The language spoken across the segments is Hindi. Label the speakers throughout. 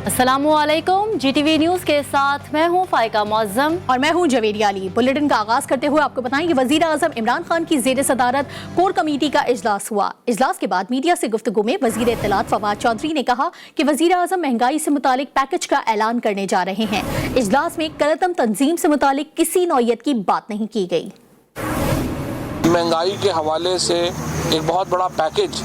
Speaker 1: अस्सलामुअलैकुम, GTV न्यूज़ के साथ मैं हूँ फाइका मौज़म
Speaker 2: और मैं हूँ जवेरिया अली। बुलेटिन का आगाज करते हुए आपको बताएं कि वज़ीर आज़म इमरान खान की ज़ेर सदारत कोर कमेटी का इजलास हुआ। इजलास के बाद मीडिया से गुफ्तगू में वज़ीर इत्तलात फवाद चौधरी ने कहा कि वज़ीर आज़म महंगाई से मुतालिक पैकेज का ऐलान करने जा रहे हैं। इजलास में करतम तंजीम से मुतालिक किसी नौयत की बात नहीं की गई।
Speaker 3: महंगाई के हवाले से एक बहुत बड़ा पैकेज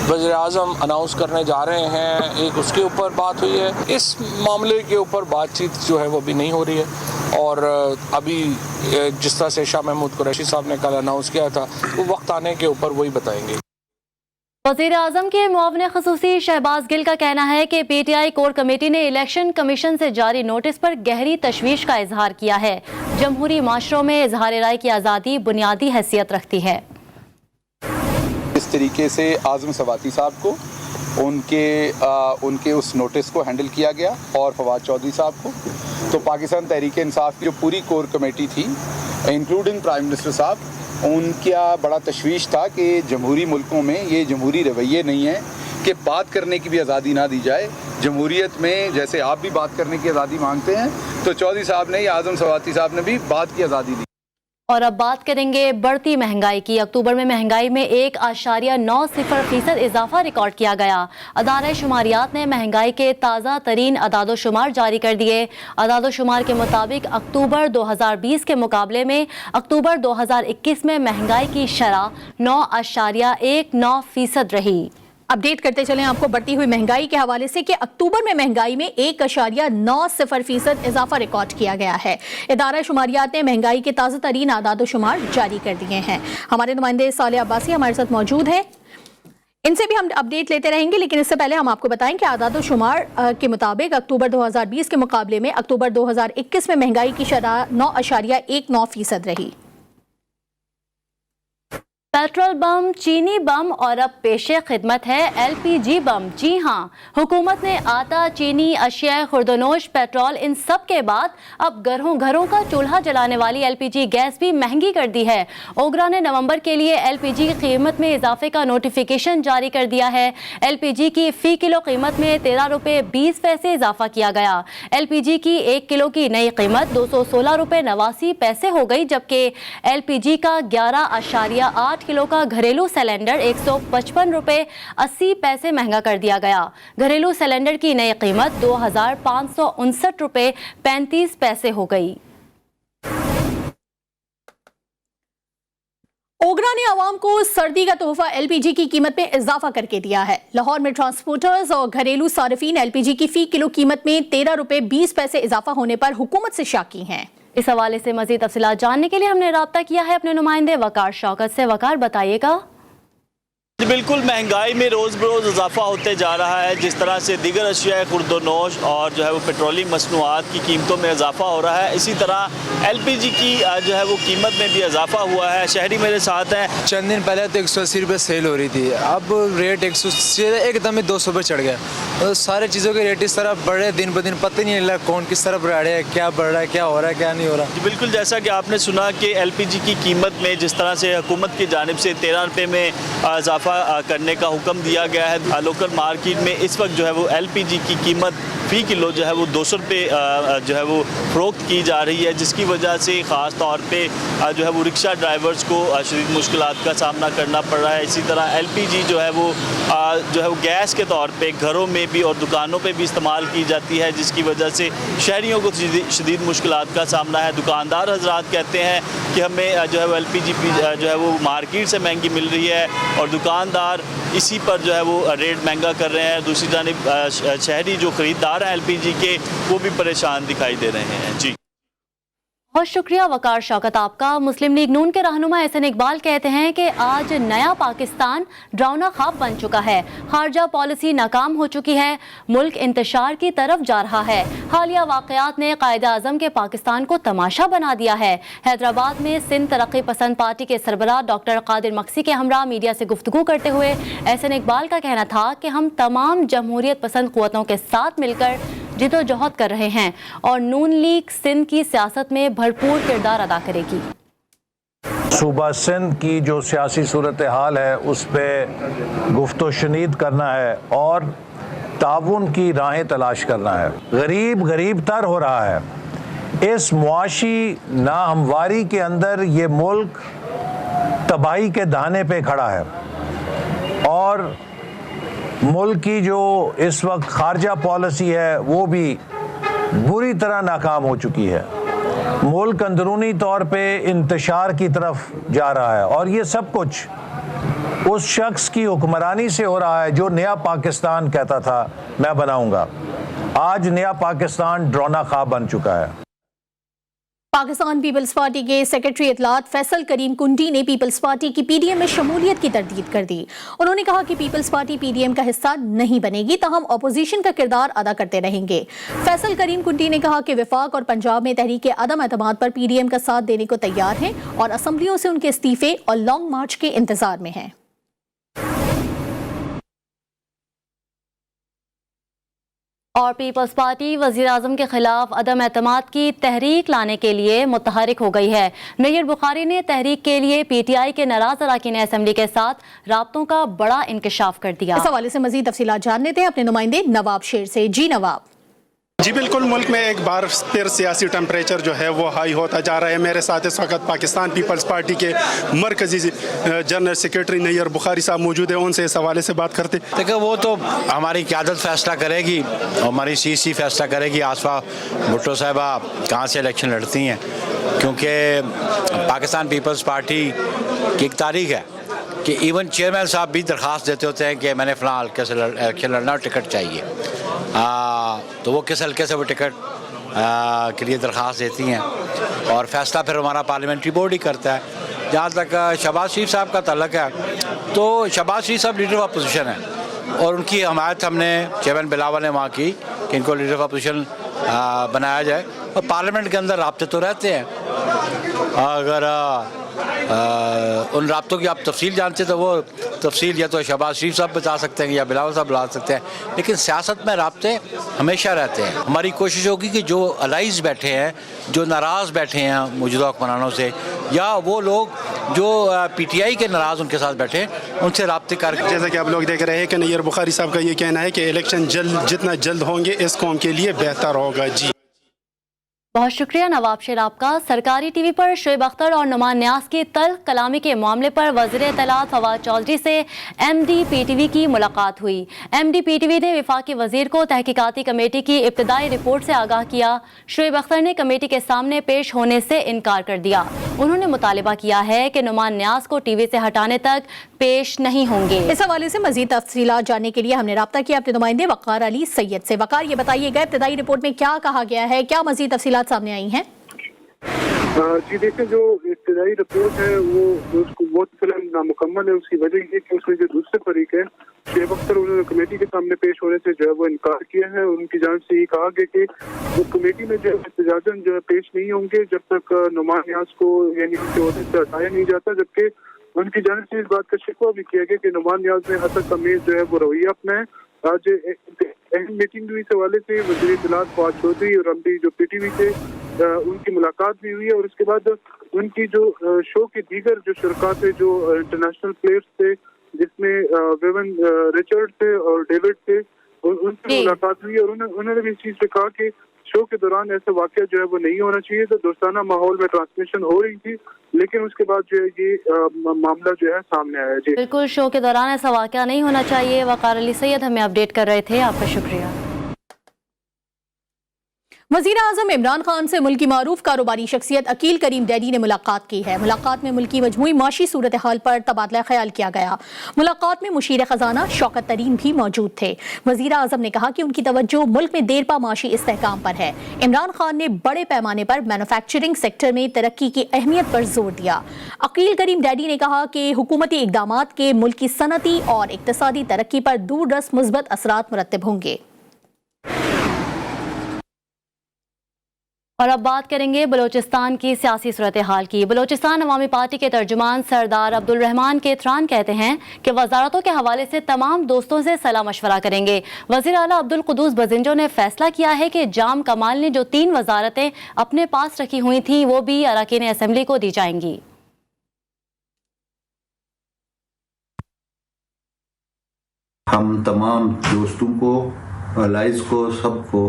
Speaker 3: वज़ीर आज़म अनाउंस करने जा रहे हैं, एक उसके ऊपर बात हुई है। इस मामले के ऊपर बातचीत जो है वो भी नहीं हो रही है और अभी जिस तरह से शाह महमूद कुरैशी साहब ने कल अनाउंस किया था वो वक्त आने के ऊपर वही बताएंगे।
Speaker 1: वज़ीर आज़म के मुआविन ख़ुसूसी शहबाज गिल का कहना है कि PTI कोर कमेटी ने इलेक्शन कमीशन से जारी नोटिस पर गहरी तशवीश का इजहार किया है। जमहूरी माशरों में इजहार राय की आज़ादी बुनियादी हैसियत रखती है।
Speaker 4: इस तरीके से आज़म सवाती साहब को उनके उस नोटिस को हैंडल किया गया और फवाद चौधरी साहब को, तो पाकिस्तान तहरीक इंसाफ की जो पूरी कोर कमेटी थी इंक्लूडिंग प्राइम मिनिस्टर साहब, उनका बड़ा तशवीश था कि जमहूरी मुल्कों में ये जमहूरी रवैये नहीं है कि बात करने की भी आज़ादी ना दी जाए। जमहूरियत में जैसे आप भी बात करने की आज़ादी मांगते हैं तो चौधरी साहब ने या आज़म सवाती साहब ने भी बात की आज़ादी दी।
Speaker 1: और अब बात करेंगे बढ़ती महंगाई की। अक्टूबर में महंगाई में 1.90% इजाफा रिकॉर्ड किया गया। अदारा शुमारियात ने महंगाई के ताज़ा तरीन अदादोशुमार जारी कर दिए। अदादोशुमार के मुताबिक अक्टूबर 2020 के मुकाबले में अक्टूबर 2021 में महंगाई की शरह 9.19% रही।
Speaker 2: अपडेट करते चलें आपको बढ़ती हुई महंगाई के हवाले से कि अक्टूबर में महंगाई में 1.90% इजाफा रिकॉर्ड किया गया है। इदारा शुमारियात ने महंगाई के ताज़ा तरीन आदाद शुमार जारी कर दिए हैं। हमारे नुमाइंदे सालिह अब्बासी हमारे साथ मौजूद हैं, इनसे भी हम अपडेट लेते रहेंगे, लेकिन इससे पहले हम आपको बताएं कि आदाद शुमार के मुताबिक अक्टूबर 2020 के मुकाबले में अक्टूबर 2021 में महंगाई की शरह 9.19% रही।
Speaker 1: पेट्रोल बम, चीनी बम और अब पेशे खिदमत है LPG बम। जी हाँ, हुकूमत ने आटा, चीनी, अशिया खुर्दनोश, पेट्रोल इन सब के बाद अब घरों का चूल्हा जलाने वाली LPG गैस भी महंगी कर दी है। ओगरा ने नवंबर के लिए LPG की कीमत में इजाफे का नोटिफिकेशन जारी कर दिया है। LPG की फ़ी किलो कीमत में 13 रुपये 20 पैसे इजाफा किया गया। LPG की 1 किलो की नई कीमत 216 रुपये 89 पैसे हो गई, जबकि LPG का 11.8 किलो का घरेलू सिलेंडर 155 रुपये 80 पैसे महंगा कर दिया गया। घरेलू सिलेंडर की नई कीमत 2559 रुपये 35 पैसे हो गई।
Speaker 2: ओगरा ने आवाम को सर्दी का तोहफा LPG की कीमत में इजाफा करके दिया है। लाहौर में ट्रांसपोर्टर्स और घरेलू सार्फिन LPG की फ़ी किलो कीमत में 13 रुपये 20 पैसे इजाफा होने पर हुकूमत से शाकी हैं।
Speaker 1: इस हवाले से मज़ीद तफसीलात जानने के लिए हमने राब्ता किया है अपने नुमाइंदे वकार शौकत से। वकार, बताइएगा।
Speaker 5: बिल्कुल, महंगाई में रोज़ बरोज़ इजाफा होते जा रहा है। जिस तरह से दीगर अशिया खुर्दनोश और जो है वो पेट्रोलियम मसनूआत की कीमतों में इजाफा हो रहा है, इसी तरह LPG की जो है वो कीमत में भी इजाफा हुआ है। शहरी मेरे साथ हैं।
Speaker 6: चंद दिन पहले तो 180 रुपये सेल हो रही थी, अब रेट 100 एकदम ही 200 रुपये चढ़ गया। तो सारी चीज़ों के रेट इस तरह बढ़ रहे दिन ब दिन, पता नहीं लग कौन किस तरफ बढ़ रहा है, क्या बढ़ रहा है, क्या हो रहा है, क्या नहीं हो रहा।
Speaker 5: बिल्कुल, जैसा कि आपने सुना कि LPG की कीमत में जिस तरह से हुकूमत की जानिब से 13 रुपये में इजाफा करने का हुक्म दिया गया है। लोकल मार्केट में इस वक्त जो है वो LPG की कीमत फ़ी किलो जो है वो 200 रुपये जो है वो फ़रोख्त की जा रही है, जिसकी वजह से ख़ास तौर पे जो है वो रिक्शा ड्राइवर्स को शदीद मुश्किलात का सामना करना पड़ रहा है। इसी तरह LPG जो है वो गैस के तौर पे घरों में भी और दुकानों पे भी इस्तेमाल की जाती है, जिसकी वजह से शहरियों को शदीद मुश्किलात का सामना है। दुकानदार हजरात कहते हैं कि हमें जो है वो LPG जो है वो मार्केट से महंगी मिल रही है और दुकानदार इसी पर जो है वो रेट महंगा कर रहे हैं। दूसरी जानिब शहरी जो ख़रीदार हैं LPG के, वो भी परेशान दिखाई दे रहे हैं। जी,
Speaker 1: बहुत शुक्रिया वकार शौकत आपका। मुस्लिम लीग नून के रहनुमा एहसन इकबाल कहते हैं कि आज नया पाकिस्तान डरावना ख्वाब बन चुका है। खारजा पॉलिसी नाकाम हो चुकी है, मुल्क इंतशार की तरफ जा रहा है। हालिया वाक़यात ने कायद आज़म के पाकिस्तान को तमाशा बना दिया है। हैदराबाद में सिंध तरक्की पसंद पार्टी के सरबराह डॉक्टर कादिर मक्सी के हमरा मीडिया से गुफ्तगू करते हुए एहसन इकबाल का कहना था कि हम तमाम जमहूरियत पसंद क़ुव्वतों के साथ मिलकर जिदोजहद कर रहे हैं और नून लीग सिंध की सियासत में भरपूर किरदार अदा करेगी।
Speaker 7: सूबा सिंध की जो सियासी सूरत हाल है उस पर गुफ्तो शनीद करना है और ताउन की राहें तलाश करना है। गरीब गरीब तर हो रहा है। इस मुआशी नाहमवारी के अंदर ये मुल्क तबाही के दाने पे खड़ा है और मुल्क की जो इस वक्त खारजा पॉलिसी है वो भी बुरी तरह नाकाम हो चुकी है। मुल्क अंदरूनी तौर पे इंतशार की तरफ जा रहा है और ये सब कुछ उस शख्स की हुक्मरानी से हो रहा है जो नया पाकिस्तान कहता था मैं बनाऊंगा। आज नया पाकिस्तान ड्रोना ख्वाब बन चुका है।
Speaker 2: पाकिस्तान पीपल्स पार्टी के सेक्रेटरी इतलात फैसल करीम कुंडी ने पीपल्स पार्टी की पीडीएम में शमूलियत की तरदीद कर दी। उन्होंने कहा कि पीपल्स पार्टी पीडीएम का हिस्सा नहीं बनेगी, ताहम अपोजिशन का किरदार अदा करते रहेंगे। फैसल करीम कुंडी ने कहा कि वफाक और पंजाब में तहरीक अदम एतमाद पर पीडीएम का साथ देने को तैयार हैं और असम्बलियों से उनके इस्तीफे और लॉन्ग मार्च के इंतजार में हैं।
Speaker 1: और पीपल्स पार्टी वज़ीर आज़म के खिलाफ अदम एतमाद की तहरीक लाने के लिए मुतहरिक हो गई है। नय्यर बुखारी ने तहरीक के लिए पीटीआई के नाराज अरकान असम्बली के साथ राब्तों का बड़ा इंकशाफ कर दिया।
Speaker 2: इस हवाले से मजीद तफसीलात जानने थे अपने नुमाइंदे नवाब शेर से। जी नवाब।
Speaker 8: जी बिल्कुल, मुल्क में एक बार फिर सियासी टेम्परेचर जो है वो हाई होता जा रहा है। मेरे साथ इस वक्त पाकिस्तान पीपल्स पार्टी के मरकजी जनरल सेक्रेटरी नय्यर बुखारी साहब मौजूद है, उनसे इस हवाले से बात करते।
Speaker 9: देखो वो तो हमारी क़यादत फैसला करेगी, हमारी सीसी फैसला करेगी आसफा भुट्टो साहबा कहाँ से इलेक्शन लड़ती हैं, क्योंकि पाकिस्तान पीपल्स पार्टी की एक तारीख है कि इवन चेयरमैन साहब भी दरख्वास्त देते होते हैं कि मैंने फ़लाँ हल्के से इलेक्शन लड़ना और टिकट चाहिए, तो वो किस हल्के से वो टिकट के लिए दरख्वास्त देती हैं और फैसला फिर हमारा पार्लियामेंट्री बोर्ड ही करता है। जहाँ तक शहबाज शरीफ साहब का ताल्लुक है, तो शहबाज शरीफ साहब लीडर ऑफ अपोजिशन है और उनकी हमायत हमने चेयरमैन बिलावल ने वहाँ की कि इनको लीडर ऑफ अपोजिशन बनाया जाए और पार्लियामेंट के अंदर राब्ते तो रहते हैं। अगर उन राब्तों की आप तफसील जानते तो वो तफसील या तो शहबाज शरीफ साहब बता सकते हैं या बिलावल साहब बता सकते हैं, लेकिन सियासत में राब्ते हमेशा रहते हैं। हमारी कोशिश होगी कि जो अलाइज बैठे हैं, जो नाराज़ बैठे हैं मौजूदा हुक्मरानों से, या वो लोग जो पीटीआई के नाराज़ उनके साथ बैठे हैं, उनसे राब्ते करके।
Speaker 8: जैसा कि आप लोग देख रहे हैं कि नय्यर बुखारी साहब का ये कहना है कि इलेक्शन जितना जल्द होंगे इस कौम के लिए बेहतर होगा। जी
Speaker 1: बहुत शुक्रिया नवाब शेर आपका। सरकारी टीवी पर शुएब अख्तर और नुमान न्याज की तल्ख कलामी के मामले पर वज़ीर इत्तलात फवाद चौधरी से एमडी पीटीवी की मुलाकात हुई। एमडी पीटीवी ने वफाकी वज़ीर को तहकीकाती कमेटी की इब्तदाई रिपोर्ट से आगाह किया। शुएब अख्तर ने कमेटी के सामने पेश होने से इनकार कर दिया। उन्होंने मुतालिबा किया है कि नुमान न्याज को टीवी से हटाने तक पेश नहीं होंगे।
Speaker 2: इस हवाले से मजीद तफसीलात जानने के लिए हमने रब्ता किया अपने नुमाइंदे वक़ार अली सैयद से। वक़ार, ये बताइएगा इब्तदाई रिपोर्ट में क्या कहा गया है, क्या मजीद तफसीलात सामने आई हैं?
Speaker 10: जी देखिए, जो इब्तदाई रिपोर्ट है वो फिलहाल नामुकम्मल है। उसकी वजह ये कि उसमें जो दूसरे फरीक है शुएब अख्तर, उन्होंने कमेटी के सामने पेश होने से जो है वो इनकार किया है। उनकी जानिब से ये कहा गया कि वो कमेटी में जो इत्तेजाजन जो है पेश नहीं होंगे जब तक नुमान न्याज को यानी उनके ओहदे से हटाया नहीं जाता। जबकि उनकी जानिब से इस बात का शिकवा भी किया गया कि नुमान न्याज ने हद तमीज जो है वो रवैया अपनाया। आज अहम मीटिंग हुई इस हवाले से वज़ीर इत्तलात फवाद चौधरी और एमडी जो पीटीवी थे उनकी मुलाकात भी हुई है और उसके बाद उनकी जो शो के दीगर जो शुरका थे, जो इंटरनेशनल प्लेयर्स थे जिसमें वेवन रिचर्ड थे और डेविड थे, उनसे मुलाकात हुई और उन्होंने भी इस चीज़ पे कहा कि शो के दौरान ऐसा वाक़या जो है वो नहीं होना चाहिए। तो दोस्ताना माहौल में ट्रांसमिशन हो रही थी, लेकिन उसके बाद जो है ये मामला जो है सामने आया। जी
Speaker 1: बिल्कुल, शो के दौरान ऐसा वाक़या नहीं होना चाहिए। वक़ार अली सैयद हमें अपडेट कर रहे थे, आपका शुक्रिया।
Speaker 2: वज़ीर आज़म इमरान खान से मुल्क की मारूफ कारोबारी शख्सियत अकील करीम डैडी ने मुलाकात की है। मुलाकात में मुल्क की मजमूई माशी सूरत हाल पर तबादला ख्याल किया गया। मुलाकात में मुशीर खजाना शौकत तरीन भी मौजूद थे। वज़ीर आज़म ने कहा कि उनकी तवज्जो मुल्क में देरपा माशी इस्तेहकाम पर है। इमरान खान ने बड़े पैमाने पर मैन्युफैक्चरिंग सेक्टर में तरक्की की अहमियत पर जोर दिया। अकील करीम डैडी ने कहा कि हुकूमती इक़दामात के मुल्क की सनती और इक़्तिसादी तरक्की पर दूरदर्स मुस्बत असरात मुरत्तब होंगे।
Speaker 1: और अब बात करेंगे बलोचिस्तान की सियासी सूरत हाल की। बलोचिस्तान अवामी पार्टी के तर्जुमान सरदार अब्दुल रहमान केतरान कहते हैं कि वजारतों के हवाले से तमाम दोस्तों से सलाह मशवरा करेंगे। वज़ीर आला अब्दुल कुद्दूस बजिंजो ने फैसला किया है कि जाम कमाल ने जो 3 वजारतें अपने पास रखी हुई थी वो भी अरकान असम्बली को दी जाएंगी।
Speaker 11: हम तमाम दोस्तों को लाइज को सबको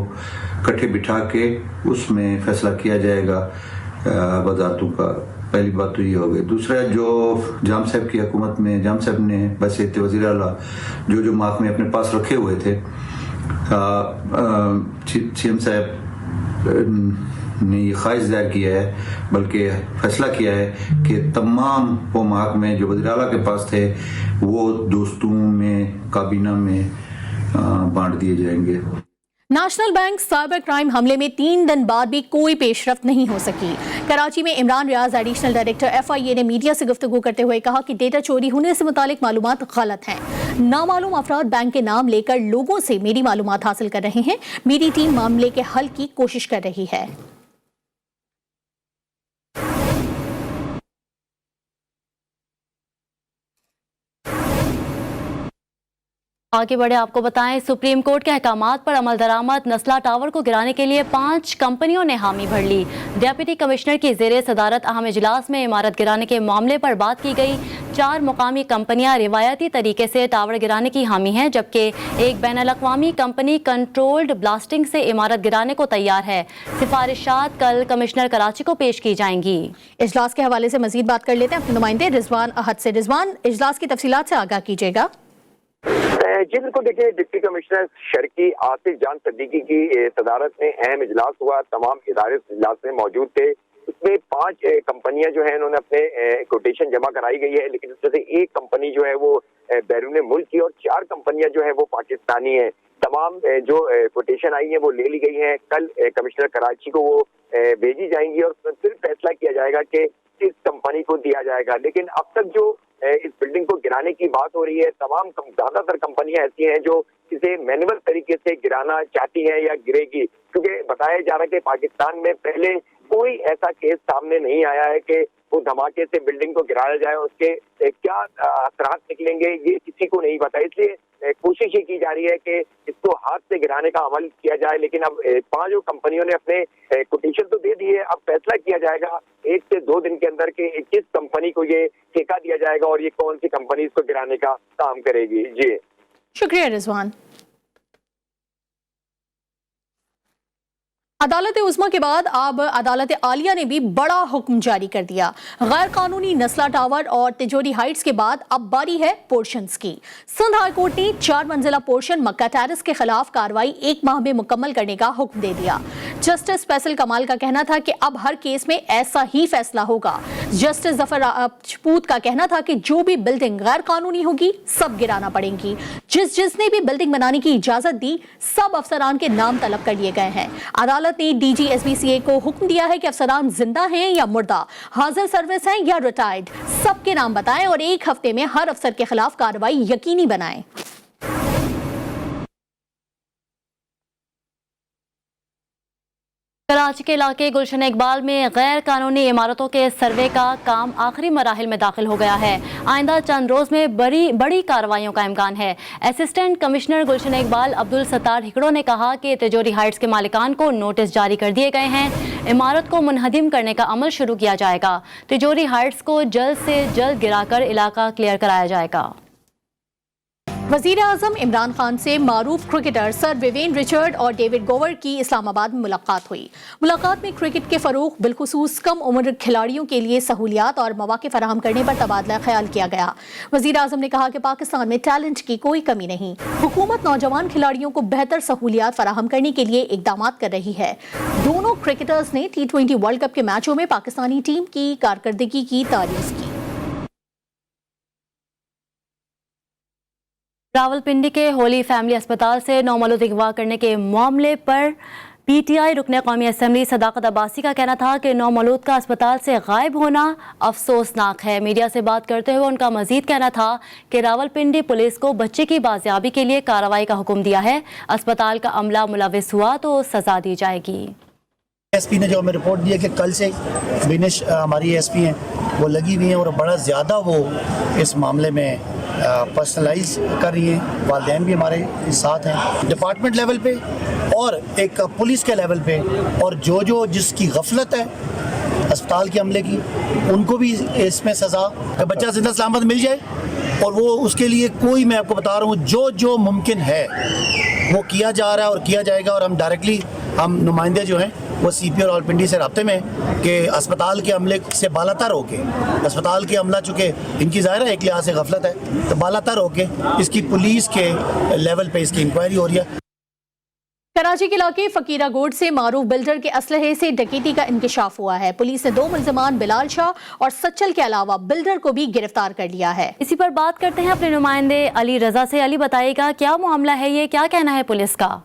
Speaker 11: इकट्ठे बिठा के उसमें फैसला किया जाएगा वजारतों का। पहली बात तो ये हो गई। दूसरा, जो जाम साहब की हुकूमत में जाम साहब ने बसीत वज़ीर आला जो महकमे अपने पास रखे हुए थे, सीएम साहब ने ये ख्वाहिश जाहिर किया है, बल्कि फैसला किया है कि तमाम वो महकमे जो वज़ीर आला के पास थे वो दोस्तों में काबीना में बांट दिए जाएंगे।
Speaker 2: नेशनल बैंक साइबर क्राइम हमले में 3 दिन बाद भी कोई पेशरफ्त नहीं हो सकी। कराची में Imran Riaz additional director FIA ने मीडिया से गुफ्तगू करते हुए कहा कि डेटा चोरी होने से मुतालिक मालूमात गलत हैं। नामालूम अफराद बैंक के नाम लेकर लोगों से मेरी मालूमात हासिल कर रहे हैं। मेरी टीम मामले के हल की कोशिश कर रही है।
Speaker 1: आगे बढ़े आपको बताएं, सुप्रीम कोर्ट के अहकामात पर अमल दरामद नस्ला टावर को गिराने के लिए 5 कंपनियों ने हामी भर ली। डिप्टी कमिश्नर की ज़ेरे सदारत अहम इजलास में इमारत गिराने के मामले पर बात की गई। 4 मुकामी कंपनियां रिवायती तरीके से टावर गिराने की हामी हैं, जबकि एक बैनुल-अक़वामी कंपनी कंट्रोल्ड ब्लास्टिंग से इमारत गिराने को तैयार है। सिफारिशात कल कमिश्नर कराची को पेश की जाएंगी।
Speaker 2: इजलास के हवाले से मजीद बात कर लेते हैं अपने नुमाइंदे रिजवान अहद से। रिजवान, इजलास की तफसीलात से आगाह कीजिएगा।
Speaker 12: जी बिल्कुल, देखिए डिप्टी कमिश्नर शर्की आसिफ जान सिद्दीकी की सदारत में अहम इजलास हुआ। तमाम इदारे इजलास में मौजूद थे। इसमें 5 कंपनियां जो है उन्होंने अपने कोटेशन जमा कराई गई है, लेकिन उसमें से एक कंपनी जो है वो बैरून मुल्क की और 4 कंपनियां जो है वो पाकिस्तानी है। तमाम जो कोटेशन आई है वो ले ली गई है। कल कमिश्नर कराची को वो भेजी जाएंगी और फिर फैसला किया जाएगा कि किस कंपनी को दिया जाएगा। लेकिन अब तक जो इस बिल्डिंग को गिराने की बात हो रही है, तमाम ज्यादातर कंपनियां ऐसी हैं जो इसे मैनुअल तरीके से गिराना चाहती हैं या गिरेगी, क्योंकि बताया जा रहा है कि पाकिस्तान में पहले कोई ऐसा केस सामने नहीं आया है कि वो धमाके से बिल्डिंग को गिराया जाए। उसके क्या असरात निकलेंगे ये किसी को नहीं पता, इसलिए कोशिश ये की जा रही है कि इसको हाथ से गिराने का अमल किया जाए। लेकिन अब 5 कंपनियों ने अपने कोटेशन तो दे दी है। अब फैसला किया जाएगा 1 से 2 दिन के अंदर कि किस कंपनी को ये ठेका दिया जाएगा और ये कौन सी कंपनी इसको गिराने का काम करेगी। जी
Speaker 2: शुक्रिया रिजवान। अदालत उज़्मा के बाद अब अदालत आलिया ने भी बड़ा हुक्म जारी कर दिया। गैर कानूनी नस्ला टावर और तिजोरी हाइट्स के बाद अब बारी है पोर्शंस की। सिंध हाई कोर्ट ने 4 मंजिला पोर्शन मक्का टेरेस के खिलाफ कार्रवाई 1 माह में मुकम्मल करने का हुक्म दे दिया। जस्टिस फैसल कमाल का कहना था कि अब हर केस में ऐसा ही फैसला होगा। जस्टिस जफर राजपूत का कहना था कि जो भी बिल्डिंग गैर कानूनी होगी सब गिराना पड़ेगी। जिसने भी बिल्डिंग बनाने की इजाजत दी सब अफसरान के नाम तलब कर लिए गए हैं। अदालत ने DG SBCA को हुक्म दिया है कि अफसरान जिंदा हैं या मुर्दा, हाजिर सर्विस हैं या रिटायर्ड, सबके नाम बताएं और 1 हफ्ते में हर अफसर के खिलाफ कार्रवाई यकीनी बनाएं।
Speaker 1: कराची के इलाके गुलशन इकबाल में गैर कानूनी इमारतों के सर्वे का काम आखिरी मराहिल में दाखिल हो गया है। आइंदा चंद रोज में बड़ी कार्रवाइयों का इम्कान है। असिस्टेंट कमिश्नर गुलशन इकबाल अब्दुल सत्तार हिकड़ो ने कहा कि तिजोरी हाइट्स के मालिकान को नोटिस जारी कर दिए गए हैं। इमारत को मुनहदिम करने का अमल शुरू किया जाएगा। तिजोरी हाइट्स को जल्द से जल्द गिराकर इलाका क्लियर कराया जाएगा।
Speaker 2: वज़ीर आज़म इमरान खान से मारूफ क्रिकेटर सर विवेन रिचर्ड और डेविड गोवर की इस्लामाबाद में मुलाकात हुई। मुलाकात में क्रिकेट के फ़रोग़ बिलखुसूस कम उम्र खिलाड़ियों के लिए सहूलियात और मौक़े फराहम करने पर तबादला ख्याल किया गया। वज़ीर आज़म ने कहा कि पाकिस्तान में टैलेंट की कोई कमी नहीं। हुकूमत नौजवान खिलाड़ियों को बेहतर सहूलियात फराहम करने के लिए इक़दाम कर रही है। दोनों क्रिकेटर्स ने T20 वर्ल्ड कप के मैचों में पाकिस्तानी टीम की कारकर्दगी की तारीफ़ की।
Speaker 1: रावलपिंडी के होली फैमिली अस्पताल से नौमौलूद अगवा करने के मामले पर PTI रुकने कौमी असम्बली सदाकत अब्बासी का कहना था कि नौमौलूद का अस्पताल से गायब होना अफसोसनाक है। मीडिया से बात करते हुए उनका मजीद कहना था कि रावलपिंडी पुलिस को बच्चे की बाजियाबी के लिए कार्रवाई का हुक्म दिया है। अस्पताल का अमला मुलविस हुआ तो सजा दी जाएगी।
Speaker 13: SP ने जो हमें रिपोर्ट दी है कि कल से बिनिश हमारी SP हैं वो लगी हुई हैं और बड़ा ज़्यादा वो इस मामले में पर्सनलाइज कर रही हैं। वालिदैन भी हमारे साथ हैं डिपार्टमेंट लेवल पे और एक पुलिस के लेवल पे, और जो जिसकी गफलत है अस्पताल के अमले की उनको भी इसमें सज़ा, बच्चा जिंदा सलामत मिल जाए। और वो उसके लिए कोई, मैं आपको बता रहा हूँ, जो मुमकिन है वो किया जा रहा है और किया जाएगा। और हम डायरेक्टली हम नुमाइंदे जो हैं वो CP और रावलपिंडी से राब्ते में कि अस्पताल के अमले से बालातर होके, अस्पताल के अमला चूँकि इनकी ज़ाहिर है एक लिहाज से गफलत है, तो बालातर होके इसकी पुलिस के लेवल पे इसकी इंक्वायरी हो रही है।
Speaker 2: कराची के इलाके फकीरा गोड से मारूफ बिल्डर के असलहे से डकैती का इंकशाफ हुआ है। पुलिस ने 2 मुल्जिमान बिलाल शाह और सच्चल के अलावा बिल्डर को भी गिरफ्तार कर लिया है।
Speaker 1: इसी पर बात करते हैं अपने नुमाइंदे अली रजा से। अली बताइएगा क्या मामला है, ये क्या कहना है पुलिस का?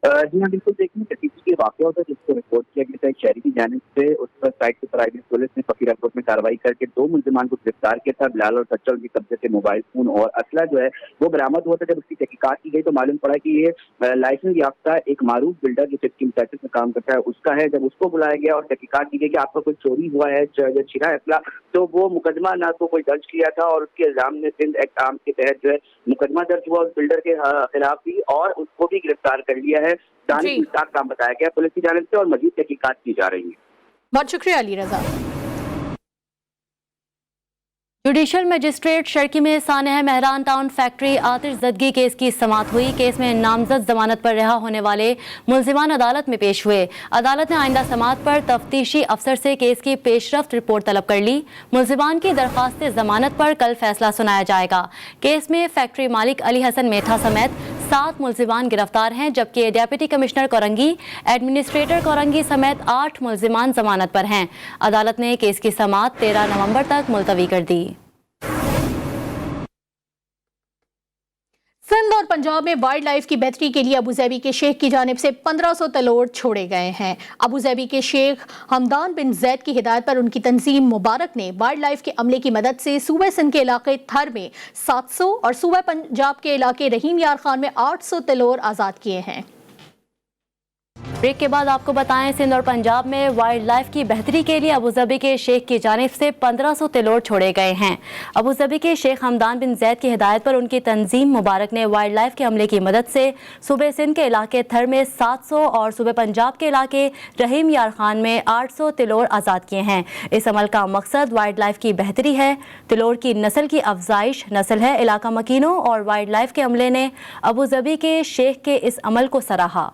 Speaker 14: जी हाँ, बिल्कुल देखिए, डकैती के वाक़या होता है जिसको रिपोर्ट किया गया था एक शहरी की जानिब से। उस पर साइड से प्राइवेट पुलिस ने फकीरा कोट में कार्रवाई करके 2 मुल्जिमान को गिरफ्तार किया था। बिलाल और सच्चल के कब्जे से मोबाइल फोन और असला जो है वो बरामद हुआ था। जब उसकी तहकीकात की गई तो मालूम पड़ा कि ये लाइसेंस याफ्ता एक मारूफ बिल्डर जो सिक्किम टैक्सेस में काम करता है उसका है। जब उसको बुलाया गया और तहकीकात की गई कि आपका कोई चोरी हुआ है या छिना असला, तो वो मुकदमा ना तो कोई दर्ज किया था और उसके इल्जाम में सिंध एक्ट आर्म के तहत जो है मुकदमा दर्ज हुआ उस बिल्डर के खिलाफ भी और उसको भी गिरफ्तार कर लिया है। काम बताया गया पुलिस की जानिब से और मजीद तहकीकात की जा रही है।
Speaker 2: बहुत शुक्रिया अली रजा।
Speaker 1: जुडिशल मजिस्ट्रेट शर्की में सानह महरान टाउन फैक्ट्री आतिशज़दगी केस की समाअत हुई। केस में नामजद जमानत पर रिहा होने वाले मुल्जिमान अदालत में पेश हुए। अदालत ने आइंदा समाअत पर तफ्तीशी अफसर से केस की पेशरफ्त रिपोर्ट तलब कर ली। मुल्जिमान की दरख्वास्त जमानत पर कल फैसला सुनाया जाएगा। केस में फैक्ट्री मालिक अली हसन मेठा समेत 7 मुल्जिमान गिरफ्तार हैं, जबकि deputy commissioner Korangi, administrator Korangi समेत 8 मुल्जिमान जमानत पर हैं। अदालत ने केस की समाअत 13 नवंबर तक मुलतवी कर दी।
Speaker 2: सिंध और पंजाब में वाइल्ड लाइफ की बेहतरी के लिए अबूज़ैबी के शेख की जानिब से 1500 तलोड़ छोड़े गए हैं। अबूज़ैबी के शेख हमदान बिन जैद की हिदायत पर उनकी तंजीम मुबारक ने वाइल्ड लाइफ के अमले की मदद से सूबे सिंध के इलाके थर में 700 और सूबे पंजाब के इलाके रहीम यार खान में 800 तलोड़ आज़ाद किए हैं।
Speaker 1: ब्रेक के बाद आपको बताएं, सिंध और पंजाब में वाइल्ड लाइफ की बेहतरी के लिए अबूज़बी के शेख की जानिब से 1500 तलोड़ छोड़े गए हैं। अबूज़बी के शेख हमदान बिन जैद की हिदायत पर उनकी तंजीम मुबारक ने वाइल्ड लाइफ के अमले की मदद से सूबे सिंध के इलाके थर में 700 और सूबे पंजाब के इलाके रहीम यार खान में 800 तलोड़ आज़ाद किए हैं। इस अमल का मकसद वाइल्ड लाइफ की बेहतरी है। तलोड़ की नस्ल की अफजाइश नस्ल है। इलाका मकीनों और वाइल्ड लाइफ के अमले ने अबूज़बी के शेख के इस अमल को सराहा।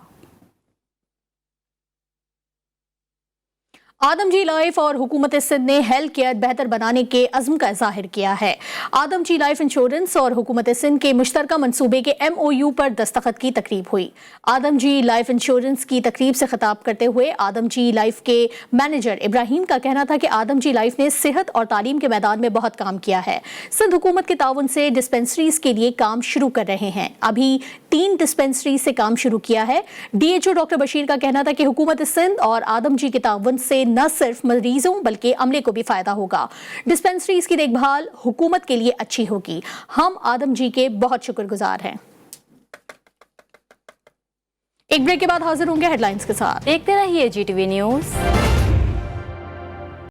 Speaker 2: आदमजी लाइफ और हुकूमत सिंध ने हेल्थ केयर बेहतर बनाने के अज़्म का ज़ाहिर किया है। आदमजी लाइफ इंश्योरेंस और हुकूमत सिंध के मुश्तरका मनसूबे के MOU पर दस्तखत की तकरीब हुई। आदमजी लाइफ इंश्योरेंस की तकरीब से खिताब करते हुए आदमजी लाइफ के मैनेजर इब्राहिम का कहना था कि आदमजी लाइफ ने सेहत और तालीम के मैदान में बहुत काम किया है। सिंध हुकूमत के ताउन से डिस्पेंसरीज के लिए काम शुरू कर रहे हैं। अभी 3 डिस्पेंसरी से काम शुरू किया है। DHO डॉक्टर बशीर का कहना था कि हुकूमत सिंध और आदमजी के ताउन से न सिर्फ मरीजों बल्कि अमले को भी फायदा होगा। डिस्पेंसरीज की देखभाल हुकूमत के लिए अच्छी होगी। हम आदमजी के बहुत शुक्रगुजार हैं। एक ब्रेक के बाद हाजिर होंगे हेडलाइंस के साथ।
Speaker 1: देखते रहिए GTV न्यूज़।